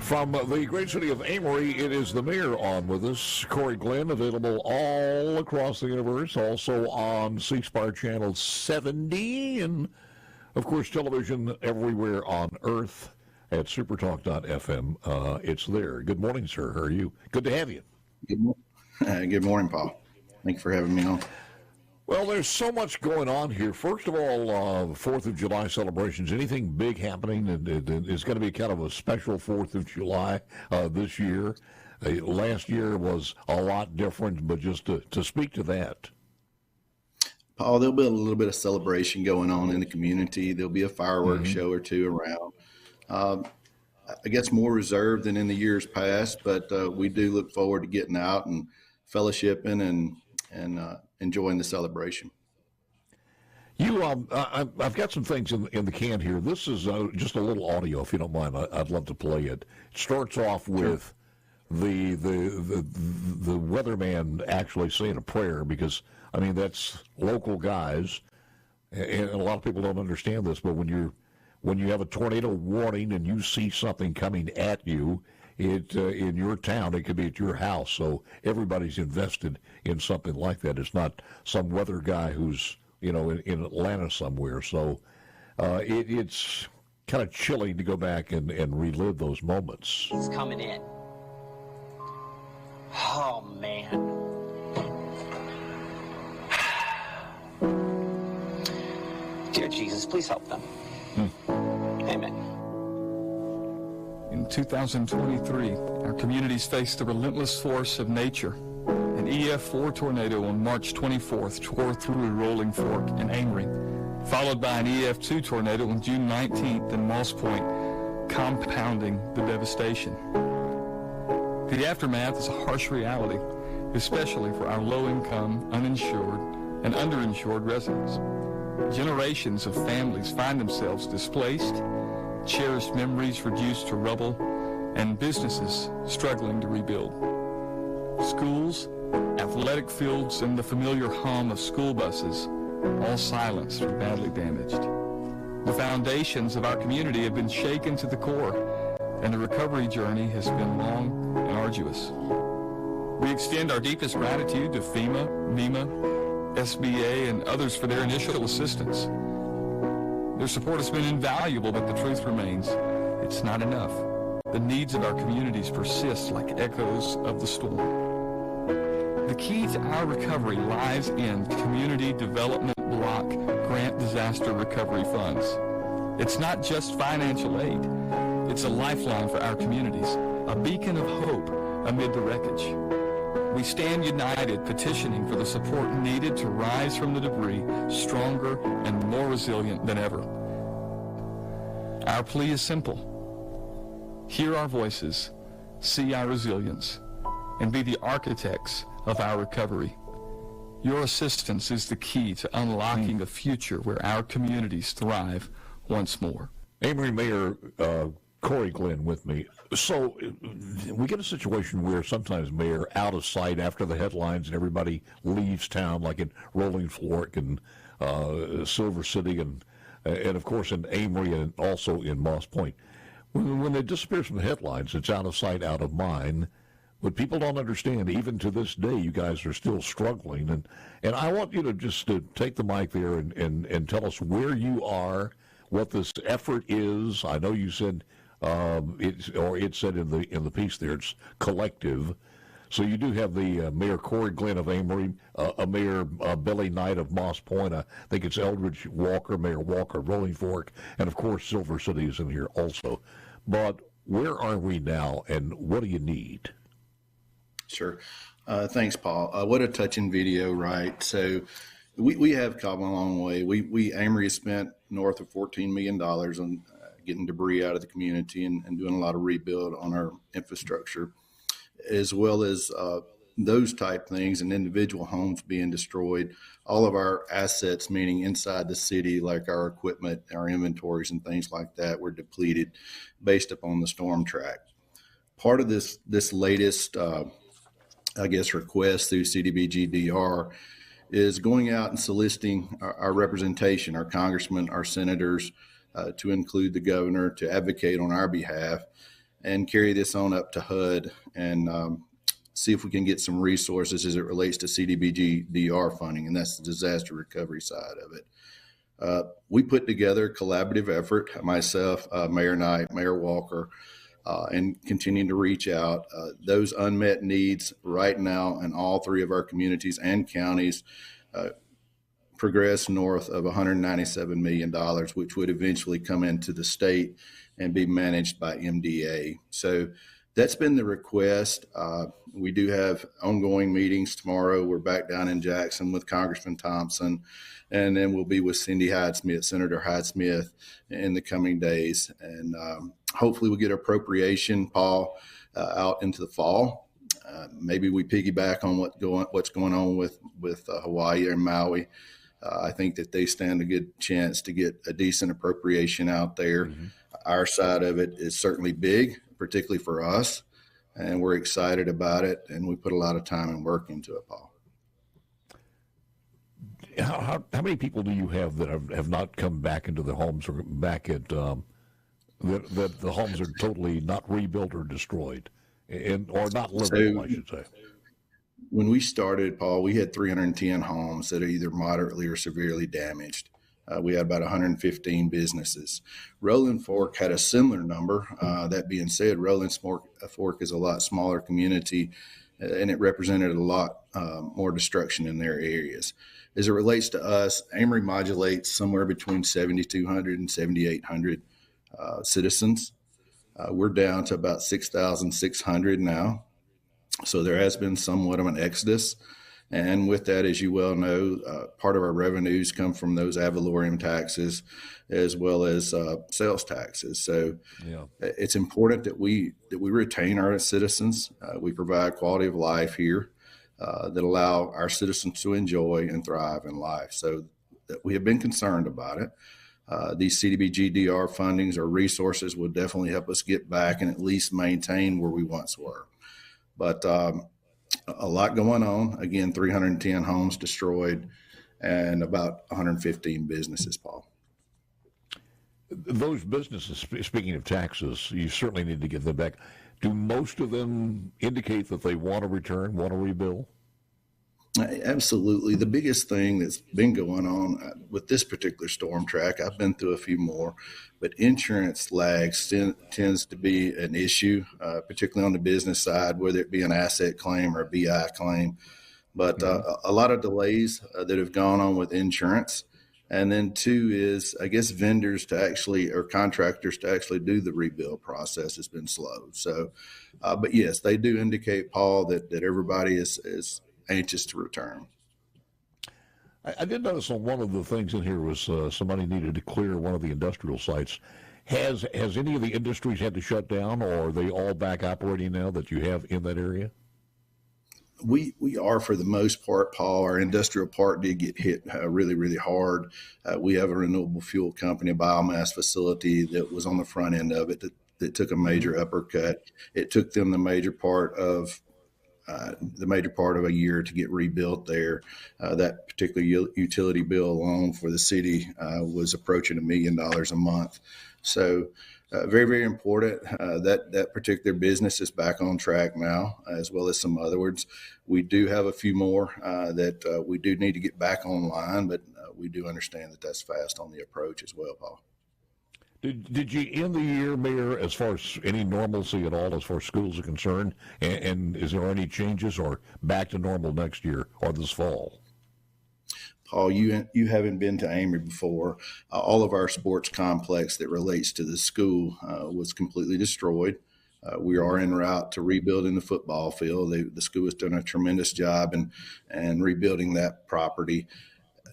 From the great city of Amory, it is the mayor on with us, Corey Glenn, available all across the universe, also on C Spire Channel 70, and, of course, television everywhere on Earth at SuperTalk.fm. It's there. Good morning, sir. How are you? Good to have you. Good morning, Paul. Thank you for having me on. Well, there's so much going on here. First of all, 4th of July celebrations. Anything big happening? It's going to be kind of a special 4th of July this year. Last year was a lot different, but just to speak to that. Paul, there'll be a little bit of celebration going on in the community. There'll be a fireworks show or two around. I guess more reserved than in the years past, but we do look forward to getting out and fellowshipping and enjoying the celebration. I've got some things in the can here. This is just a little audio, if you don't mind. I'd love to play it. It starts off with the weatherman actually saying a prayer, because I mean that's local guys, and a lot of people don't understand this. But when you have a tornado warning and you see something coming at you, in your town, it could be at your house. So everybody's invested in something like that. It's not some weather guy who's, in Atlanta somewhere. So it's kind of chilling to go back and relive those moments. He's coming in. Oh, man. Dear Jesus, please help them. Amen. In 2023, our communities faced the relentless force of nature. An EF4 tornado on March 24th tore through Rolling Fork and Amory, followed by an EF2 tornado on June 19th in Moss Point, compounding the devastation. The aftermath is a harsh reality, especially for our low-income, uninsured, and underinsured residents. Generations of families find themselves displaced, cherished memories reduced to rubble, and businesses struggling to rebuild. Schools, athletic fields, and the familiar hum of school buses, all silenced or badly damaged. The foundations of our community have been shaken to the core, and the recovery journey has been long and arduous. We extend our deepest gratitude to FEMA, MEMA, SBA, and others for their initial assistance. Their support has been invaluable, but the truth remains, it's not enough. The needs of our communities persist like echoes of the storm. The key to our recovery lies in Community Development Block Grant Disaster Recovery Funds. It's not just financial aid. It's a lifeline for our communities, a beacon of hope amid the wreckage. We stand united, petitioning for the support needed to rise from the debris stronger and more resilient than ever. Our plea is simple. Hear our voices, see our resilience, and be the architects of our recovery. Your assistance is the key to unlocking a future where our communities thrive once more. Amory Mayor Corey Glenn with me. So we get a situation where sometimes, Mayor, out of sight after the headlines and everybody leaves town, like in Rolling Fork and Silver City and of course in Amory and also in Moss Point. When they disappear from the headlines, it's out of sight, out of mind. But people don't understand, even to this day, you guys are still struggling. And I want you to just take the mic there and tell us where you are, what this effort is. I know you said it said in the piece there, it's collective. So you do have the Mayor Corey Glenn of Amory, Mayor Billy Knight of Moss Point. I think it's Eldridge Walker, Mayor Walker of Rolling Fork, and of course Silver City is in here also. But where are we now, and what do you need? Sure. Thanks, Paul. What a touching video, right? So we have come a long way. Amory has spent north of $14 million on getting debris out of the community and doing a lot of rebuild on our infrastructure, as well as those type things and individual homes being destroyed. All of our assets, meaning inside the city, like our equipment, our inventories and things like that, were depleted based upon the storm track. Part of this latest request through CDBG-DR is going out and soliciting our representation, our congressmen, our senators, to include the governor, to advocate on our behalf and carry this on up to HUD and see if we can get some resources as it relates to CDBG DR funding, and that's the disaster recovery side of it. We put together a collaborative effort, myself, Mayor Knight, Mayor Walker, and continuing to reach out. Those unmet needs right now in all three of our communities and counties progress north of $197 million, which would eventually come into the state and be managed by MDA. So that's been the request. We do have ongoing meetings tomorrow. We're back down in Jackson with Congressman Thompson, and then we'll be with Cindy Hyde-Smith, Senator Hyde-Smith, in the coming days. And hopefully we'll get appropriation, Paul, out into the fall. Maybe we piggyback on what's going on with Hawaii and Maui. I think that they stand a good chance to get a decent appropriation out there. Mm-hmm. Our side of it is certainly big, particularly for us, and we're excited about it, and we put a lot of time and work into it, Paul. How many people do you have that have not come back into the homes or back at that the homes are totally not rebuilt or destroyed, or not livable, I should say? When we started, Paul, we had 310 homes that are either moderately or severely damaged. We had about 115 businesses. Rolling Fork had a similar number. That being said, Rolling Fork is a lot smaller community, and it represented a lot more destruction in their areas. As it relates to us, Amory modulates somewhere between 7,200 and 7,800 citizens. We're down to about 6,600 now. So there has been somewhat of an exodus. And with that, as you well know, part of our revenues come from those ad valorem taxes as well as sales taxes. So it's important that we retain our citizens. We provide quality of life here that allow our citizens to enjoy and thrive in life. So that we have been concerned about it. These CDBG DR fundings or resources will definitely help us get back and at least maintain where we once were. But a lot going on. Again, 310 homes destroyed and about 115 businesses, Paul. Those businesses, speaking of taxes, you certainly need to get them back. Do most of them indicate that they want to return, want to rebuild? Absolutely. The biggest thing that's been going on with this particular storm track, I've been through a few more, but insurance lags tends to be an issue, particularly on the business side, whether it be an asset claim or a BI claim. But a lot of delays that have gone on with insurance. And then two is, I guess, vendors to actually, or contractors to actually do the rebuild process has been slow. So, but yes, they do indicate, Paul, that everybody is anxious to return. I did notice on one of the things in here was somebody needed to clear one of the industrial sites. Has any of the industries had to shut down, or are they all back operating now that you have in that area? We are, for the most part, Paul. Our industrial park did get hit really, really hard. We have a renewable fuel company, a biomass facility that was on the front end of it that took a major uppercut. It took them the major part of a year to get rebuilt there. That particular utility bill alone for the city was approaching $1 million a month. So very, very important. That particular business is back on track now, as well as some other ones. We do have a few more that we do need to get back online, but we do understand that that's fast on the approach as well, Paul. Did you end the year, Mayor, as far as any normalcy at all as far as schools are concerned? And is there any changes or back to normal next year or this fall? Paul, you haven't been to Amory before. All of our sports complex that relates to the school was completely destroyed. We are en route to rebuilding the football field. The school has done a tremendous job in rebuilding that property.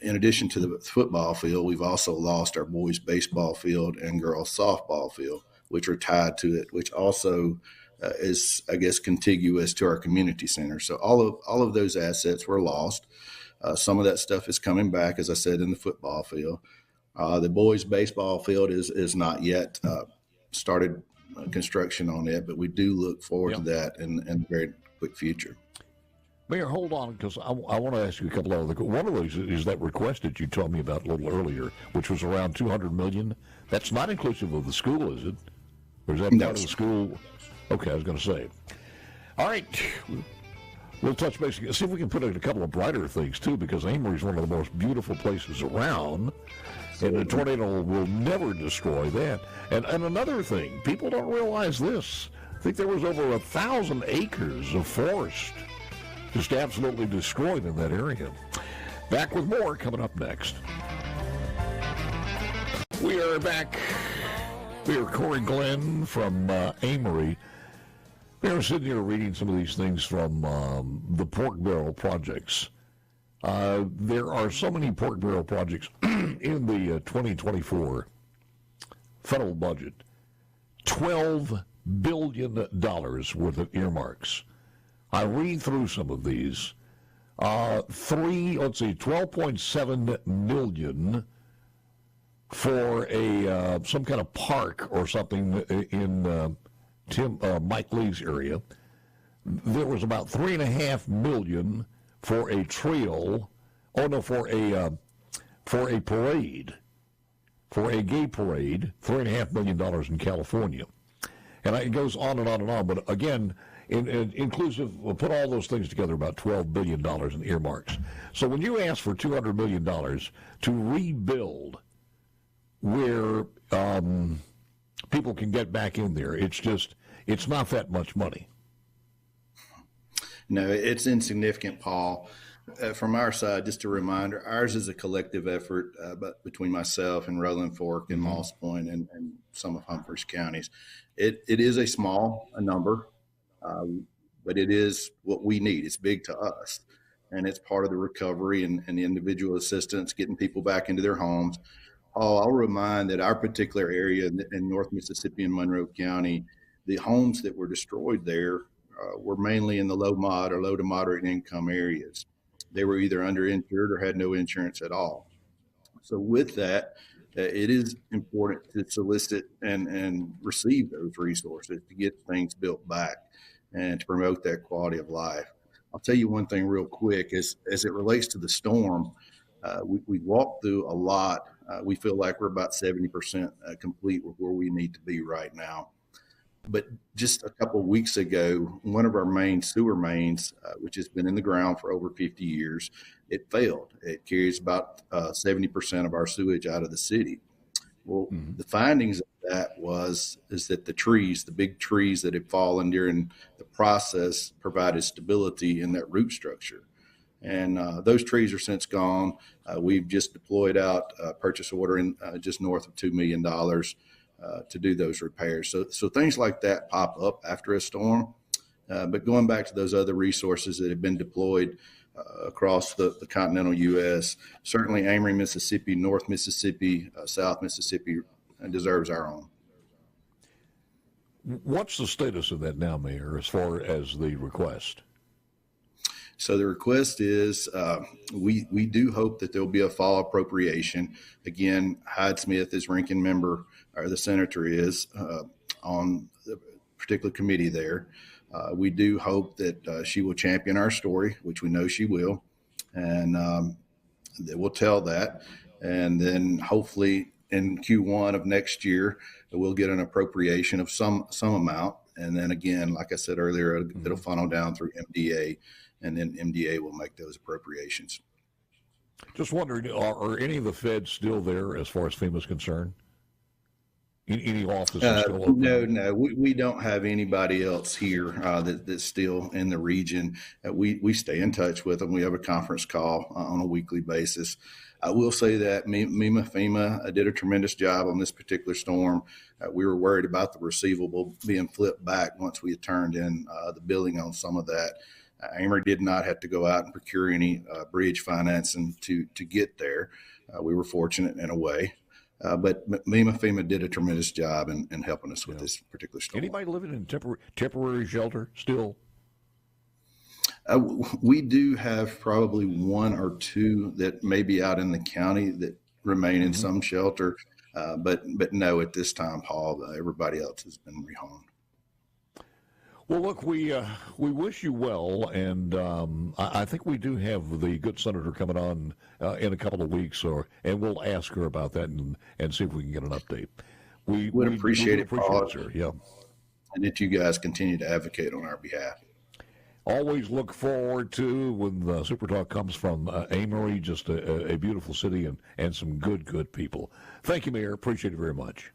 In addition to the football field, we've also lost our boys' baseball field and girls' softball field, which are tied to it, which also is, I guess, contiguous to our community center. So all of those assets were lost. Some of that stuff is coming back, as I said, in the football field. The boys' baseball field is not yet started construction on it, but we do look forward to that in the very quick future. Mayor, hold on, because I want to ask you a couple of other. One of those is that request that you told me about a little earlier, which was around $200 million. That's not inclusive of the school, is it? Or is that No, part of the school? Okay, I was going to say. All right. We'll touch base. See if we can put in a couple of brighter things, too, because Amory is one of the most beautiful places around. And a tornado will never destroy that. And another thing, people don't realize this. I think there was over 1,000 acres of forest just absolutely destroyed in that area. Back with more coming up next. We are back. We are Corey Glenn from Amory. We are sitting here reading some of these things from the pork barrel projects. There are so many pork barrel projects in the 2024 federal budget. $12 billion worth of earmarks. I read through some of these. 12.7 million for a some kind of park or something in Mike Lee's area. There was about $3.5 million for a trail. Oh no, for a parade, for a gay parade. $3.5 million in California, and it goes on and on and on. But again, inclusive, we'll put all those things together, about $12 billion in earmarks. So when you ask for $200 million to rebuild where people can get back in there, it's not that much money. No, it's insignificant, Paul. From our side, just a reminder, ours is a collective effort but between myself and Rolling Fork and Moss Point and some of Humphreys counties. It is a small number, but it is what we need. It's big to us, and it's part of the recovery and the individual assistance, getting people back into their homes. I'll remind that our particular area in North Mississippi and Monroe County, the homes that were destroyed there were mainly in the low to moderate income areas. They were either underinsured or had no insurance at all. So with that, it is important to solicit and receive those resources to get things built back and to promote that quality of life. I'll tell you one thing real quick, as it relates to the storm, we walked through a lot. We feel like we're about 70% complete with where we need to be right now. But just a couple of weeks ago, one of our main sewer mains, which has been in the ground for over 50 years, it failed. It carries about 70% of our sewage out of the city. Well, the findings of that is that the big trees that had fallen during the process provided stability in that root structure. And those trees are since gone. We've just deployed out a purchase order in just north of $2 million to do those repairs. So things like that pop up after a storm. But going back to those other resources that have been deployed across the continental U.S., certainly Amory, Mississippi, North Mississippi, South Mississippi deserves our own. What's the status of that now, Mayor, as far as the request? So the request is we do hope that there'll be a fall appropriation. Again, Hyde Smith is ranking member, or the senator is, on the particular committee there. We do hope that she will champion our story, which we know she will, and that we'll tell that. And then hopefully in Q1 of next year, we'll get an appropriation of some amount. And then again, like I said earlier, it'll funnel down through MDA, and then MDA will make those appropriations. Just wondering, are any of the feds still there as far as FEMA is concerned? Any offices still open? No, we don't have anybody else here that's still in the region. We stay in touch with them. We have a conference call on a weekly basis. I will say that FEMA did a tremendous job on this particular storm. We were worried about the receivable being flipped back once we had turned in the billing on some of that. Amory did not have to go out and procure any bridge financing to get there. We were fortunate in a way. But FEMA did a tremendous job in helping us with this particular storm. Anybody living in temporary shelter still? We do have probably one or two that may be out in the county that remain in some shelter. But no, at this time, Paul, everybody else has been rehomed. Well, look, we wish you well, and I think we do have the good senator coming on in a couple of weeks, and we'll ask her about that and see if we can get an update. We would appreciate it, appreciate Paul, it, sir. Yeah. and that you guys continue to advocate on our behalf. Always look forward to when the Super Talk comes from Amory, just a beautiful city and some good people. Thank you, Mayor. Appreciate it very much.